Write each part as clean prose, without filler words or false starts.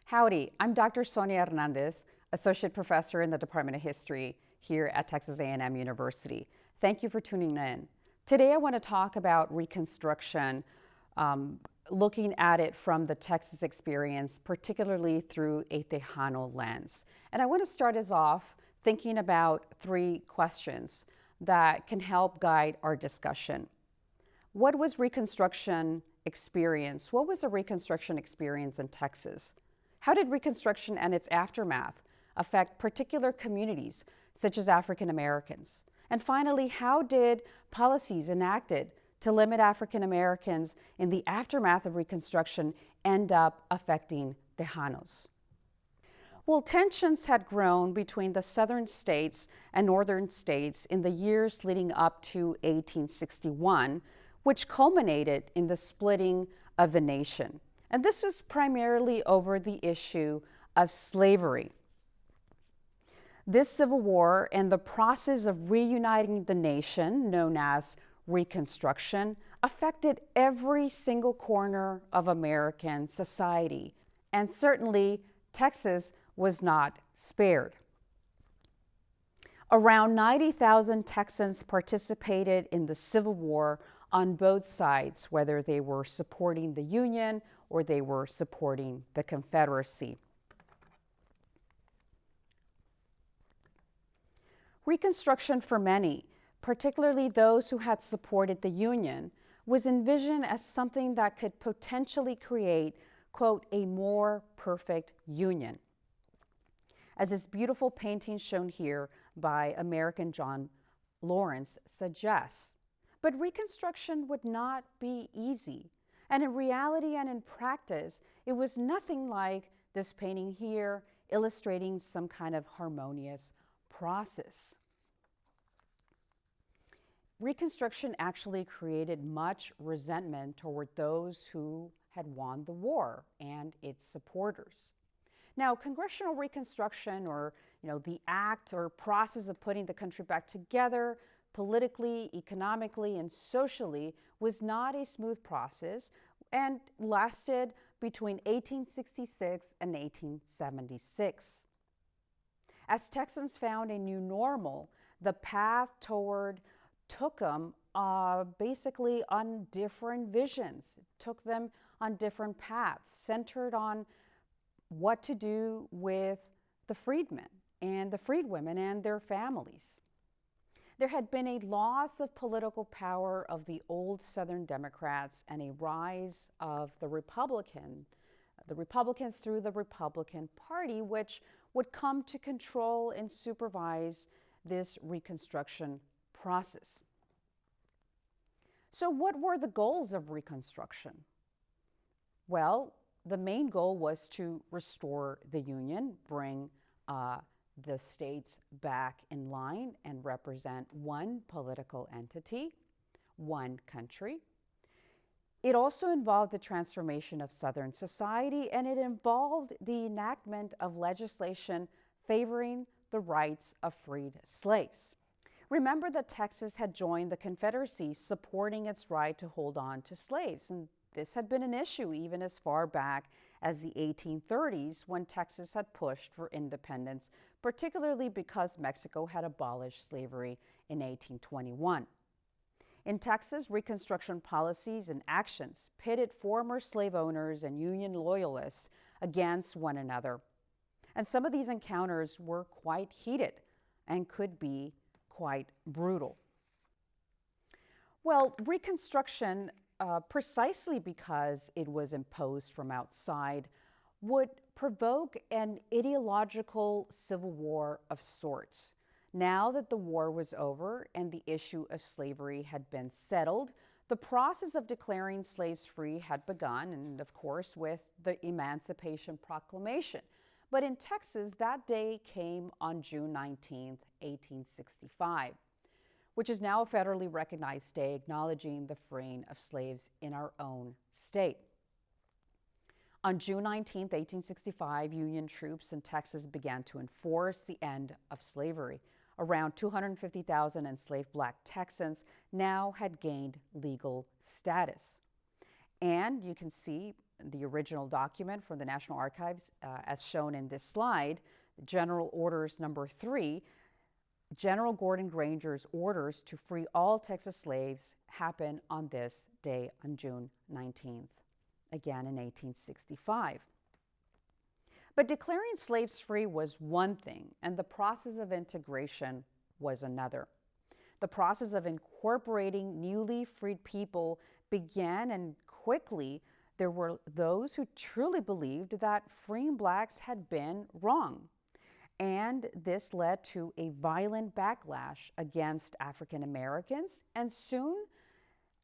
Howdy, I'm Dr. Sonia Hernandez, Associate Professor in the Department of History here at Texas A&M University. Thank you for tuning in. Today I want to talk about Reconstruction, looking at it from the Texas experience, particularly through a Tejano lens. And I want to start us off thinking about three questions that can help guide our discussion. What was Reconstruction experience? What was a Reconstruction experience in Texas? How did Reconstruction and its aftermath affect particular communities, such as African Americans? And finally, how did policies enacted to limit African Americans in the aftermath of Reconstruction end up affecting Tejanos? Well, tensions had grown between the southern states and northern states in the years leading up to 1861, which culminated in the splitting of the nation. And this was primarily over the issue of slavery. This Civil War and the process of reuniting the nation, known as Reconstruction, affected every single corner of American society, and certainly Texas was not spared. Around 90,000 Texans participated in the Civil War on both sides, whether they were supporting the Union or they were supporting the Confederacy. Reconstruction for many, particularly those who had supported the Union, was envisioned as something that could potentially create, quote, a more perfect Union. As this beautiful painting shown here by American John Lawrence suggests. But Reconstruction would not be easy. And in reality and in practice, it was nothing like this painting here illustrating some kind of harmonious process. Reconstruction actually created much resentment toward those who had won the war and its supporters. Now, congressional Reconstruction, or the act or process of putting the country back together politically, economically, and socially, was not a smooth process and lasted between 1866 and 1876. As Texans found a new normal, the path toward took them basically on different visions. It took them on different paths, centered on what to do with the freedmen and the freedwomen and their families. There had been a loss of political power of the old Southern Democrats and a rise of the Republicans through the Republican Party, which would come to control and supervise this Reconstruction process. So what were the goals of Reconstruction? Well, the main goal was to restore the Union, bring the states back in line and represent one political entity, one country. It also involved the transformation of Southern society, and it involved the enactment of legislation favoring the rights of freed slaves. Remember that Texas had joined the Confederacy, supporting its right to hold on to slaves, and this had been an issue even as far back as the 1830s, when Texas had pushed for independence, particularly because Mexico had abolished slavery in 1821. In Texas, Reconstruction policies and actions pitted former slave owners and Union loyalists against one another. And some of these encounters were quite heated and could be quite brutal. Well, Reconstruction, precisely because it was imposed from outside, would provoke an ideological civil war of sorts. Now that the war was over and the issue of slavery had been settled, the process of declaring slaves free had begun, and of course with the Emancipation Proclamation. But in Texas, that day came on June 19, 1865, which is now a federally recognized day acknowledging the freeing of slaves in our own state. On June 19, 1865, Union troops in Texas began to enforce the end of slavery. Around 250,000 enslaved Black Texans now had gained legal status. And you can see the original document from the National Archives as shown in this slide, General Orders Number 3. General Gordon Granger's orders to free all Texas slaves happened on this day, on June 19th, again in 1865. But declaring slaves free was one thing, and the process of integration was another. The process of incorporating newly freed people began, and quickly there were those who truly believed that freeing blacks had been wrong. And this led to a violent backlash against African Americans and soon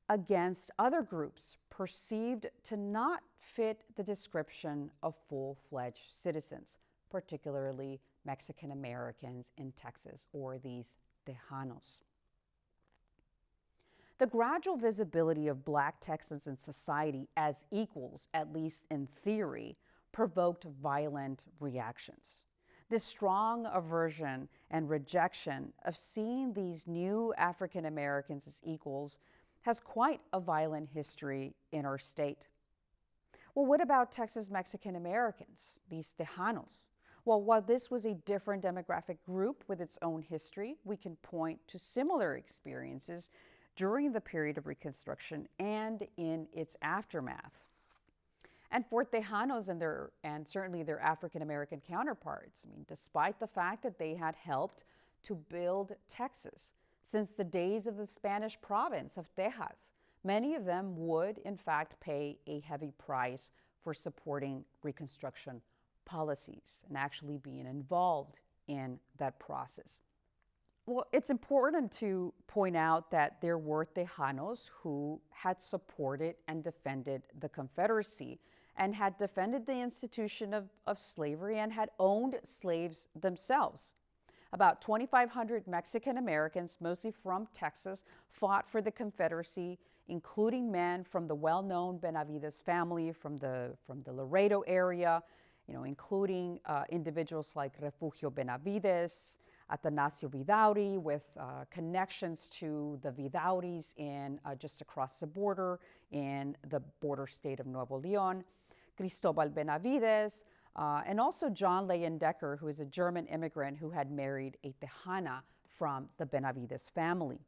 against other groups perceived to not fit the description of full-fledged citizens, particularly Mexican Americans in Texas, or these Tejanos. The gradual visibility of Black Texans in society as equals, at least in theory, provoked violent reactions. This strong aversion and rejection of seeing these new African Americans as equals has quite a violent history in our state. Well, what about Texas Mexican Americans, these Tejanos? Well, while this was a different demographic group with its own history, we can point to similar experiences during the period of Reconstruction and in its aftermath. And for Tejanos and certainly their African American counterparts, I mean, despite the fact that they had helped to build Texas since the days of the Spanish province of Texas, many of them would in fact pay a heavy price for supporting Reconstruction policies and actually being involved in that process. Well, it's important to point out that there were Tejanos who had supported and defended the Confederacy and had defended the institution of slavery and had owned slaves themselves. About 2,500 Mexican Americans, mostly from Texas, fought for the Confederacy, including men from the well-known Benavides family from the Laredo area, including individuals like Refugio Benavides, Atanasio Vidauri, with connections to the Vidauris in just across the border in the border state of Nuevo León, Cristobal Benavides, and also John Leyendecker, who is a German immigrant who had married a Tejana from the Benavides family.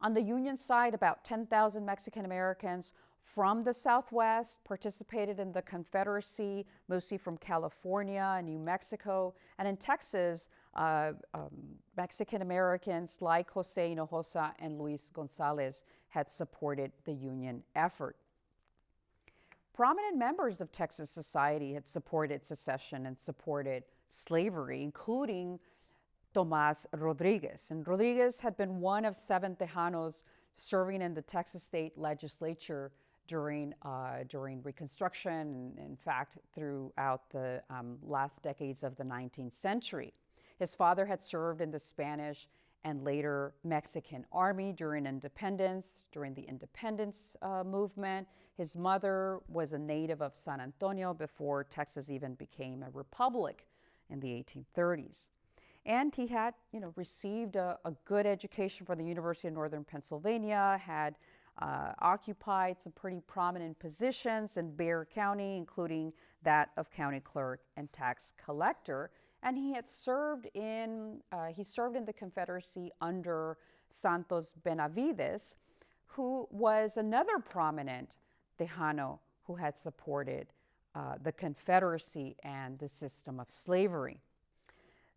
On the Union side, about 10,000 Mexican Americans from the Southwest participated in the Confederacy, mostly from California and New Mexico. And in Texas, Mexican Americans like Jose Hinojosa and Luis Gonzalez had supported the Union effort. Prominent members of Texas society had supported secession and supported slavery, including Tomas Rodriguez. And Rodriguez had been one of 7 Tejanos serving in the Texas state legislature during Reconstruction, and in fact, throughout the last decades of the 19th century. His father had served in the Spanish and later Mexican army during the independence movement. His mother was a native of San Antonio before Texas even became a republic in the 1830s. And he had, received a good education from the University of Northern Pennsylvania, had occupied some pretty prominent positions in Bexar County, including that of county clerk and tax collector. And he had served in the Confederacy under Santos Benavides, who was another prominent Tejano who had supported the Confederacy and the system of slavery.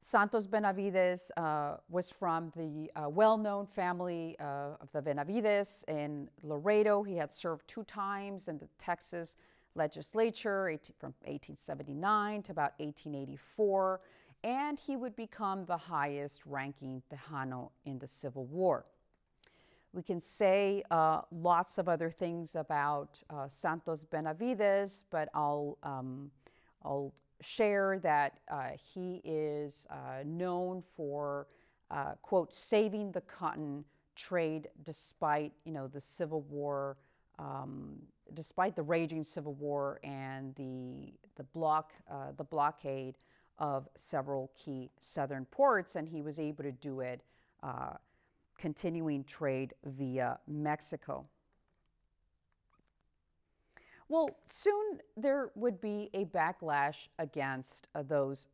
Santos Benavides was from the well-known family of the Benavides in Laredo. He had served 2 times in the Texas legislature from 1879 to about 1884, and he would become the highest-ranking Tejano in the Civil War. We can say lots of other things about Santos Benavides, but I'll share that he is known for, quote, saving the cotton trade despite, the Civil War, despite the raging Civil War and the blockade of several key southern ports, and he was able to do it continuing trade via Mexico. Well, soon there would be a backlash against those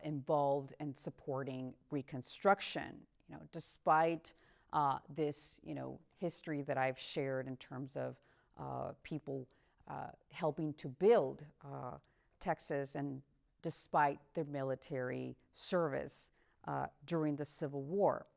involved in supporting Reconstruction. Despite this, history that I've shared in terms of people helping to build Texas, and despite their military service during the Civil War.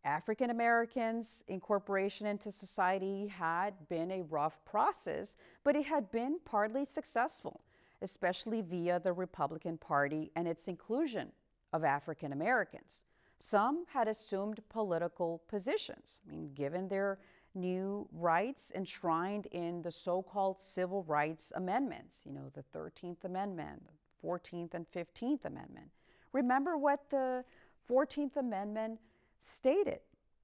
African Americans' incorporation into society had been a rough process, but it had been partly successful, especially via the Republican Party and its inclusion of African Americans. Some had assumed political positions, given their new rights enshrined in the so-called civil rights amendments, the 13th Amendment, 14th and 15th Amendment. Remember what the 14th Amendment stated.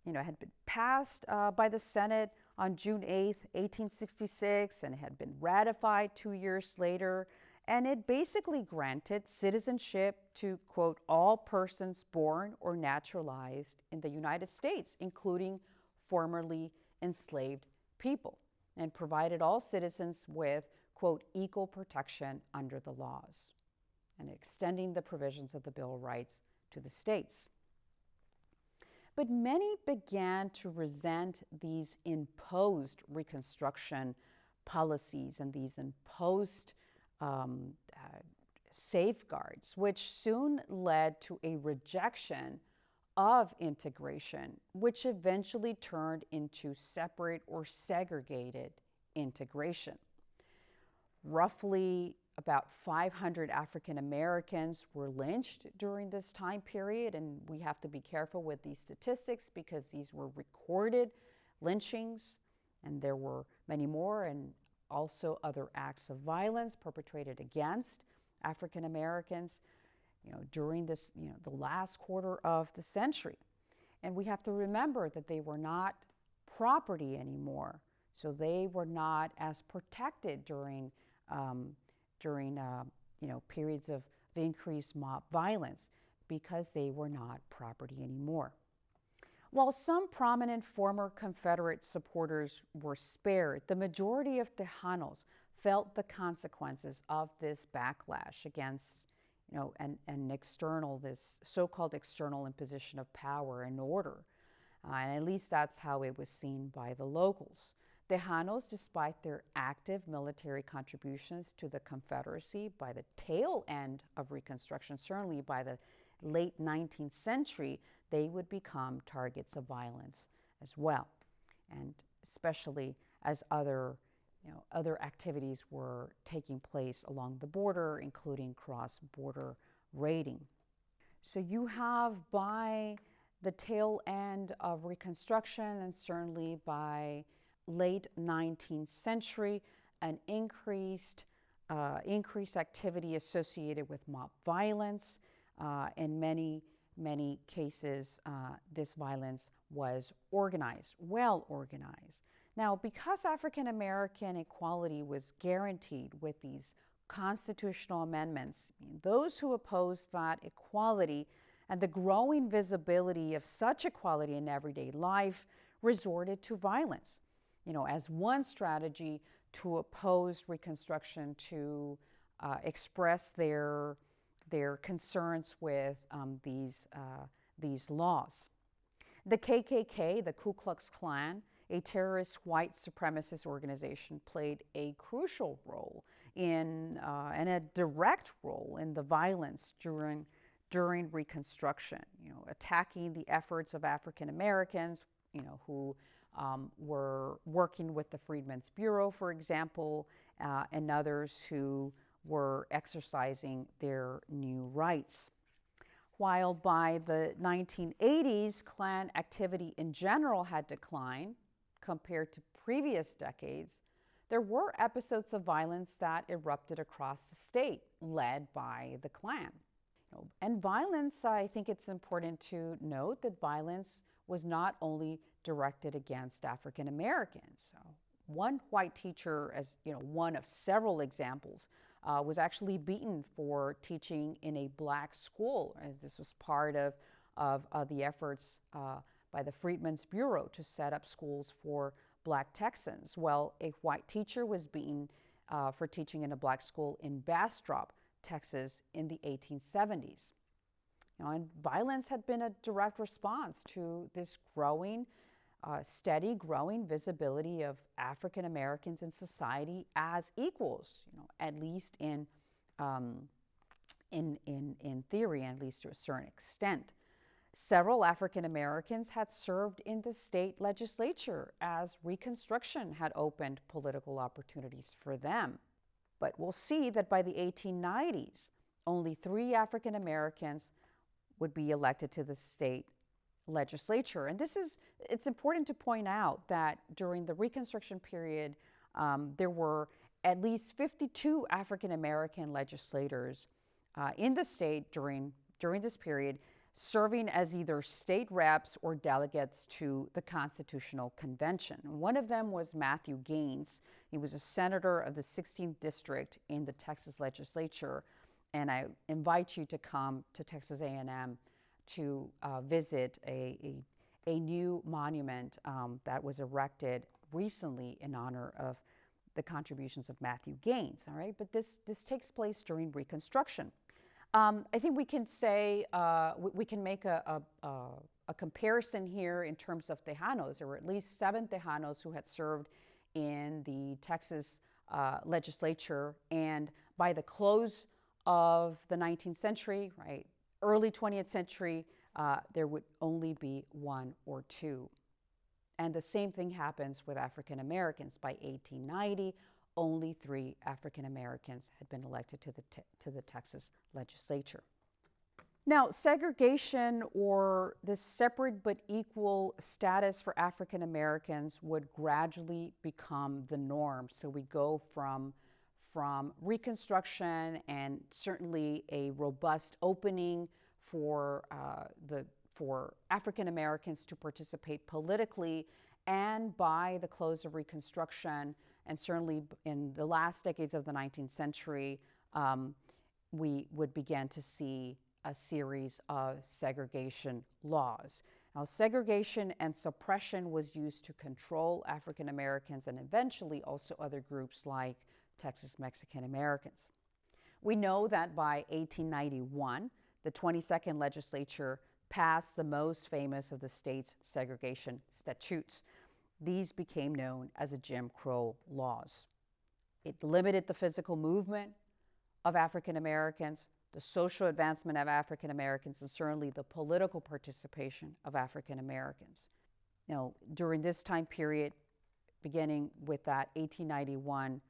It had been passed by the Senate on June 8th, 1866, and it had been ratified 2 years later. And it basically granted citizenship to, quote, all persons born or naturalized in the United States, including formerly enslaved people, and provided all citizens with, quote, equal protection under the laws, and extending the provisions of the Bill of Rights to the states. But many began to resent these imposed Reconstruction policies and these imposed safeguards, which soon led to a rejection of integration, which eventually turned into separate or segregated integration. Roughly about 500 African Americans were lynched during this time period, and we have to be careful with these statistics because these were recorded lynchings, and there were many more, and also other acts of violence perpetrated against African Americans, during this, the last quarter of the century. And we have to remember that they were not property anymore, so they were not as protected during periods of increased mob violence because they were not property anymore. While some prominent former Confederate supporters were spared, the majority of Tejanos felt the consequences of this backlash against, an external, this so-called external imposition of power and order. And at least that's how it was seen by the locals. Tejanos, despite their active military contributions to the Confederacy by the tail end of Reconstruction, certainly by the late 19th century, they would become targets of violence as well, and especially as other activities were taking place along the border, including cross-border raiding. So you have, by the tail end of Reconstruction, and certainly by late 19th century, an increased activity associated with mob violence. In many cases, this violence was organized, well organized. Now, because African American equality was guaranteed with these constitutional amendments, those who opposed that equality and the growing visibility of such equality in everyday life resorted to violence, as one strategy to oppose Reconstruction, to express their concerns with these laws. The KKK, the Ku Klux Klan, a terrorist white supremacist organization, played a crucial role and a direct role in the violence during Reconstruction, attacking the efforts of African Americans, who were working with the Freedmen's Bureau, for example, and others who were exercising their new rights. While by the 1980s, Klan activity in general had declined compared to previous decades, there were episodes of violence that erupted across the state, led by the Klan. And violence, I think it's important to note that violence was not only directed against African Americans. So one white teacher, as one of several examples, was actually beaten for teaching in a black school, as this was part of the efforts by the Freedmen's Bureau to set up schools for black Texans. Well, a white teacher was beaten for teaching in a black school in Bastrop, Texas in the 1870s. And violence had been a direct response to this steady growing visibility of African Americans in society as equals, at least in theory, at least to a certain extent. Several African Americans had served in the state legislature as Reconstruction had opened political opportunities for them. But we'll see that by the 1890s, only 3 African Americans would be elected to the state legislature. And it's important to point out that during the Reconstruction period, there were at least 52 African American legislators in the state during this period, serving as either state reps or delegates to the Constitutional Convention. One of them was Matthew Gaines. He was a senator of the 16th District in the Texas legislature, and I invite you to come to Texas A&M to visit a new monument that was erected recently in honor of the contributions of Matthew Gaines, all right? But this takes place during Reconstruction. I think we can say, we can make a comparison here in terms of Tejanos. There were at least 7 Tejanos who had served in the Texas legislature, and by the close of the 19th century, right, early 20th century, there would only be 1 or 2. And the same thing happens with African Americans. By 1890, only 3 African Americans had been elected to the Texas legislature. Now, segregation, or the separate but equal status for African Americans, would gradually become the norm. So we go from Reconstruction and certainly a robust opening for African Americans to participate politically, and by the close of Reconstruction, and certainly in the last decades of the 19th century, we would begin to see a series of segregation laws. Now, segregation and suppression was used to control African Americans and eventually also other groups like Texas Mexican Americans. We know that by 1891, the 22nd legislature passed the most famous of the state's segregation statutes. These became known as the Jim Crow laws. It limited the physical movement of African Americans, the social advancement of African Americans, and certainly the political participation of African Americans. Now, during this time period, beginning with that 1891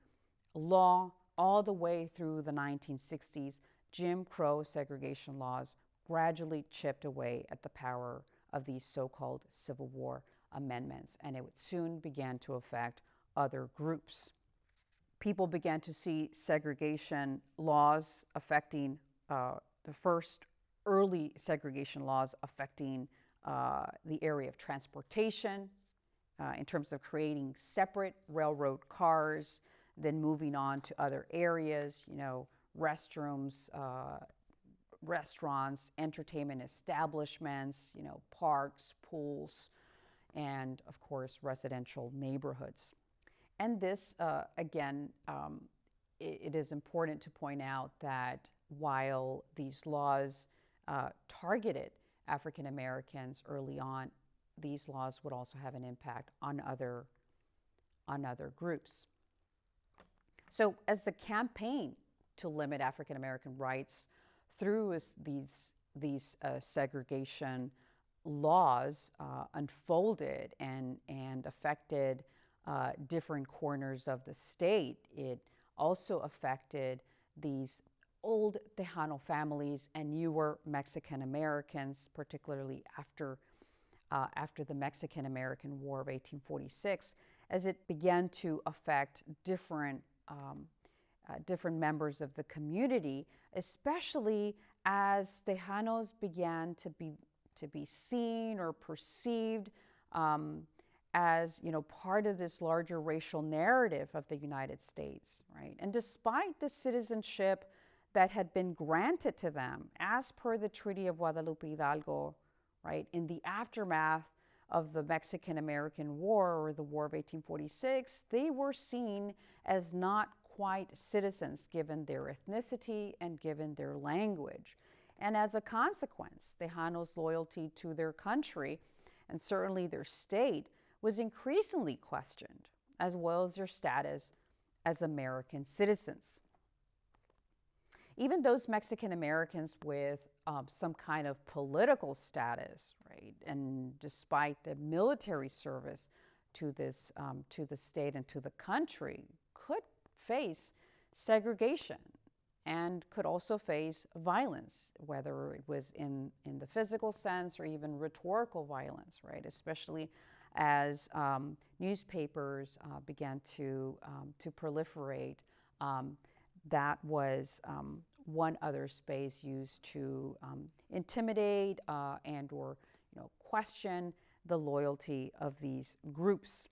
law all the way through the 1960s, Jim Crow segregation laws gradually chipped away at the power of these so-called Civil War amendments, and it would soon begin to affect other groups. People began to see segregation laws affecting the first early segregation laws affecting the area of transportation in terms of creating separate railroad cars, then moving on to other areas, restrooms, restaurants, entertainment establishments, parks, pools, and of course residential neighborhoods. And this, again, it is important to point out that while these laws targeted African Americans early on, these laws would also have an impact on other groups. So as the campaign to limit African American rights through these segregation laws unfolded and affected different corners of the state, it also affected these old Tejano families and newer Mexican Americans, particularly after the Mexican-American War of 1846, as it began to affect different members of the community, especially as Tejanos began to be seen or perceived as part of this larger racial narrative of the United States, right? And despite the citizenship that had been granted to them as per the Treaty of Guadalupe Hidalgo, right, in the aftermath of the Mexican-American War, or the War of 1846, they were seen as not white citizens given their ethnicity and given their language. And as a consequence, Tejanos' loyalty to their country and certainly their state was increasingly questioned, as well as their status as American citizens. Even those Mexican Americans with some kind of political status, right, and despite the military service to the state and to the country, could face segregation and could also face violence, whether it was in the physical sense or even rhetorical violence, right? Especially as newspapers began to proliferate. That was one other space used to intimidate and or question the loyalty of these groups.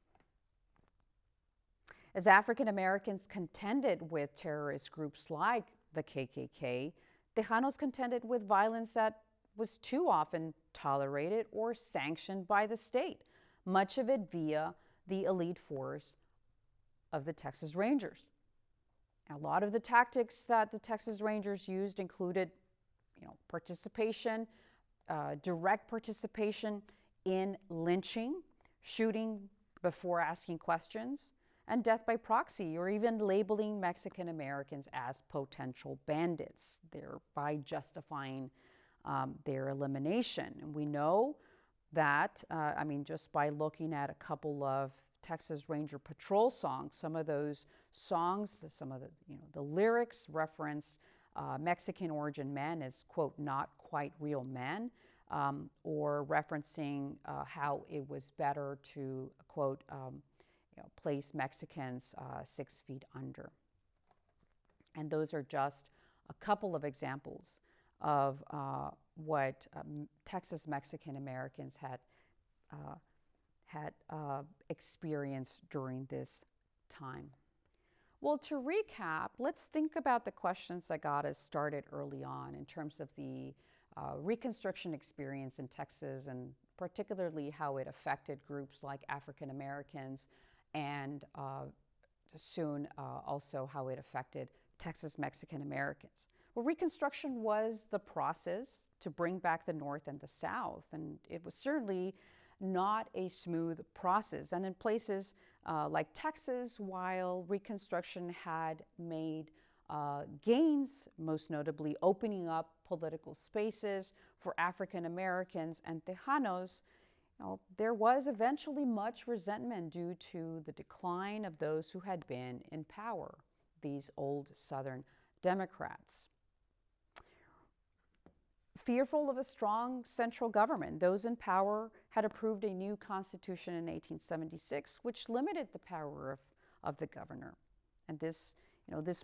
As African Americans contended with terrorist groups like the KKK, Tejanos contended with violence that was too often tolerated or sanctioned by the state, much of it via the elite force of the Texas Rangers. A lot of the tactics that the Texas Rangers used included, participation, direct participation in lynching, shooting before asking questions, and death by proxy, or even labeling Mexican Americans as potential bandits, thereby justifying their elimination. And we know that, just by looking at a couple of Texas Ranger Patrol songs, some of those songs, some of the lyrics referenced Mexican origin men as, quote, not quite real men, or referencing how it was better to, quote, place Mexicans 6 feet under. And those are just a couple of examples of what Texas Mexican Americans had experienced during this time. Well, to recap, let's think about the questions that got us started early on in terms of the Reconstruction experience in Texas, and particularly how it affected groups like African Americans, and soon also how it affected Texas Mexican Americans. Well, Reconstruction was the process to bring back the North and the South, and it was certainly not a smooth process. And in places like Texas, while Reconstruction had made gains, most notably opening up political spaces for African Americans and Tejanos, there was eventually much resentment due to the decline of those who had been in power, these old Southern Democrats. Fearful of a strong central government, those in power had approved a new constitution in 1876, which limited the power of the governor. And this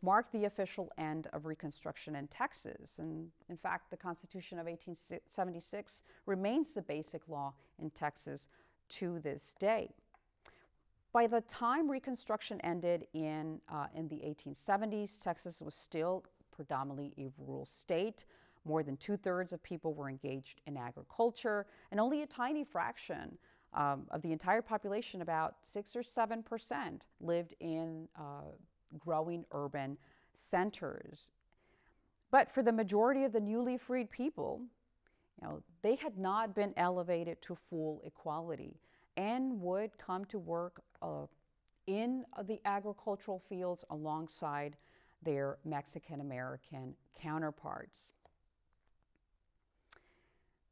marked the official end of Reconstruction in Texas. And in fact, the Constitution of 1876 remains the basic law in Texas to this day. By the time Reconstruction ended in the 1870s, Texas was still predominantly a rural state. More than 2/3 of people were engaged in agriculture, and only a tiny fraction of the entire population, about 6 or 7%, lived in growing urban centers. But for the majority of the newly freed people, they had not been elevated to full equality and would come to work in the agricultural fields alongside their Mexican American counterparts.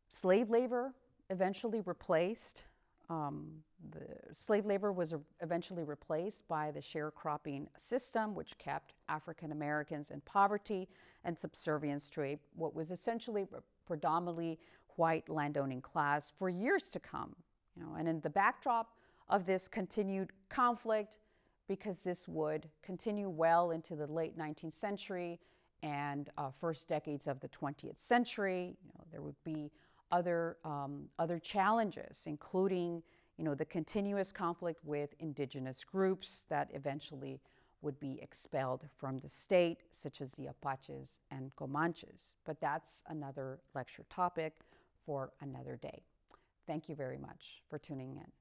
Slave labor eventually replaced was eventually replaced by the sharecropping system, which kept African Americans in poverty and subservience to what was essentially a predominantly white landowning class for years to come. And in the backdrop of this continued conflict, because this would continue well into the late 19th century and first decades of the 20th century, there would be other challenges, including the continuous conflict with indigenous groups that eventually would be expelled from the state, such as the Apaches and Comanches. But that's another lecture topic for another day. Thank you very much for tuning in.